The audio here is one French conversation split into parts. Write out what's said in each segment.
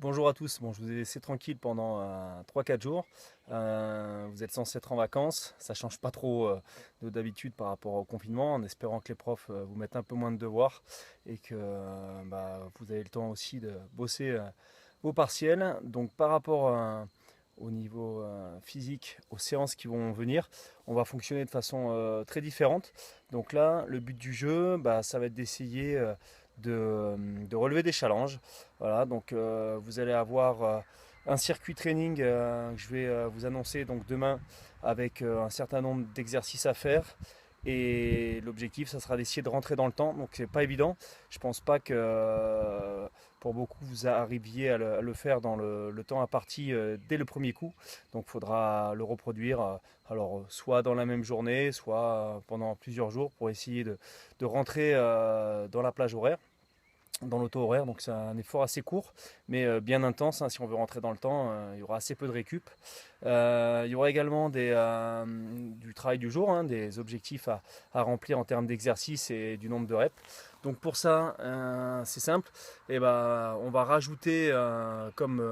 Bonjour à tous, bon, je vous ai laissé tranquille pendant 3-4 jours. Vous êtes censés être en vacances, ça change pas trop de d'habitude par rapport au confinement, en espérant que les profs vous mettent un peu moins de devoirs et que vous avez le temps aussi de bosser vos partiels. Donc par rapport au niveau physique, aux séances qui vont venir, on va fonctionner de façon très différente. Donc là, le but du jeu, ça va être d'essayer de relever des challenges. Voilà, donc vous allez avoir un circuit training que je vais vous annoncer donc demain avec un certain nombre d'exercices à faire. Et l'objectif, ça sera d'essayer de rentrer dans le temps. Donc c'est pas évident. Je pense pas que pour beaucoup vous arriviez à le faire dans le temps imparti dès le premier coup. Donc il faudra le reproduire alors soit dans la même journée, soit pendant plusieurs jours pour essayer de rentrer dans la plage horaire, dans l'auto-horaire. Donc c'est un effort assez court, mais bien intense, hein. Si on veut rentrer dans le temps, il y aura assez peu de récup. Il y aura également du travail du jour, hein, des objectifs à remplir en termes d'exercice et du nombre de reps. Donc pour ça, c'est simple. Et on va rajouter comme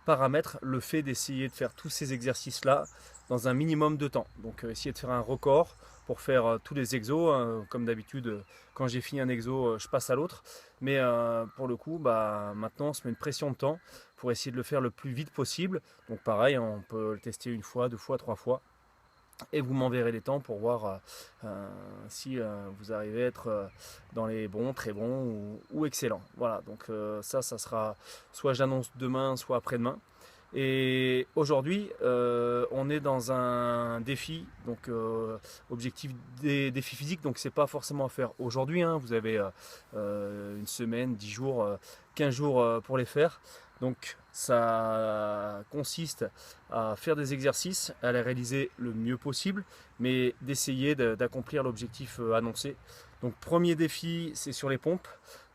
paramètre le fait d'essayer de faire tous ces exercices-là dans un minimum de temps. Donc essayer de faire un record pour faire tous les exos, hein. Comme d'habitude, quand j'ai fini un exo, je passe à l'autre. Mais pour le coup, maintenant, on se met une pression de temps pour essayer de le faire le plus vite possible. Donc pareil, on peut le tester une fois, deux fois, trois fois. Et vous m'enverrez les temps pour voir si vous arrivez à être dans les bons, très bons ou excellents. Voilà, donc ça sera soit j'annonce demain, soit après-demain. Et aujourd'hui, on est dans un défi, donc objectif des défis physiques, donc c'est pas forcément à faire aujourd'hui, hein. Vous avez une semaine, 10 jours, 15 jours pour les faire. Donc ça consiste à faire des exercices, à les réaliser le mieux possible, mais d'essayer d'accomplir l'objectif annoncé. Donc premier défi, c'est sur les pompes.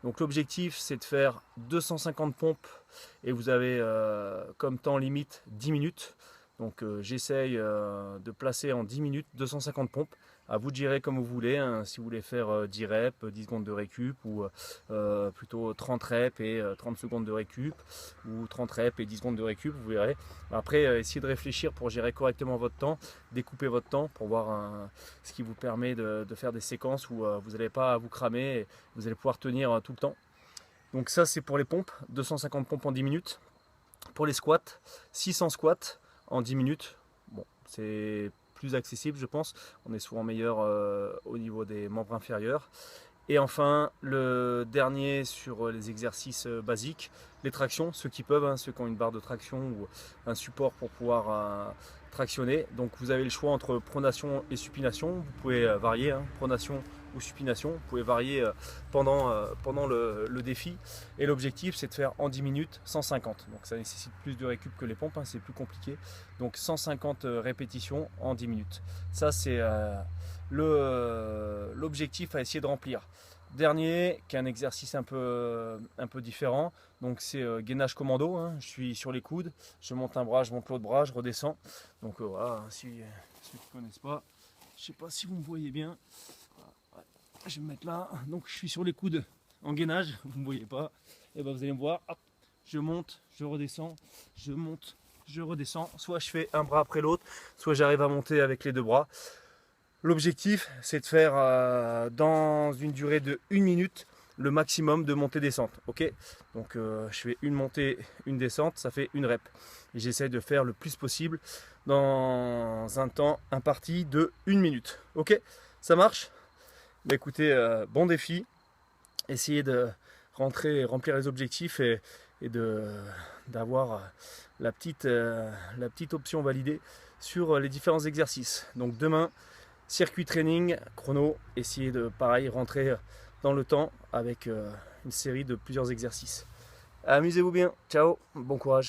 Donc l'objectif, c'est de faire 250 pompes et vous avez comme temps limite 10 minutes. Donc j'essaye de placer en 10 minutes 250 pompes. À vous de gérer comme vous voulez, hein. Si vous voulez faire 10 reps, 10 secondes de récup, ou plutôt 30 reps et 30 secondes de récup, ou 30 reps et 10 secondes de récup, vous verrez. Après, essayez de réfléchir pour gérer correctement votre temps, découper votre temps pour voir ce qui vous permet de faire des séquences où vous n'allez pas à vous cramer et vous allez pouvoir tenir tout le temps. Donc ça, c'est pour les pompes, 250 pompes en 10 minutes. Pour les squats, 600 squats en 10 minutes. Bon, c'est plus accessible, je pense. On est souvent meilleur au niveau des membres inférieurs. Et enfin, le dernier sur les exercices basiques, les tractions, ceux qui peuvent, hein, ceux qui ont une barre de traction ou un support pour pouvoir tractionner. Donc vous avez le choix entre pronation et supination. Vous pouvez varier, hein, pronation ou supination. Vous pouvez varier pendant le défi. Et l'objectif, c'est de faire en 10 minutes 150. Donc ça nécessite plus de récup que les pompes, hein, c'est plus compliqué. Donc 150 répétitions en 10 minutes. Ça, c'est l'objectif à essayer de remplir. Dernier, qui est un exercice un peu différent, donc c'est gainage commando, hein. Je suis sur les coudes, je monte un bras, je monte l'autre bras, je redescends. Donc voilà, si ceux qui ne connaissent pas, je ne sais pas si vous me voyez bien. Ouais, je vais me mettre là, donc je suis sur les coudes en gainage, vous ne me voyez pas, et vous allez me voir, hop, je monte, je redescends, je monte, je redescends, soit je fais un bras après l'autre, soit j'arrive à monter avec les deux bras. L'objectif, c'est de faire dans une durée de 1 minute le maximum de montée-descente. Ok, donc je fais une montée, une descente, ça fait une rep. Et j'essaye de faire le plus possible dans un temps imparti de 1 minute. Ok, ça marche? Écoutez, bon défi. Essayez de remplir les objectifs et d'avoir la petite option validée sur les différents exercices. Donc demain, circuit training, chrono, essayez de pareil rentrer dans le temps avec une série de plusieurs exercices. Amusez-vous bien, ciao, bon courage.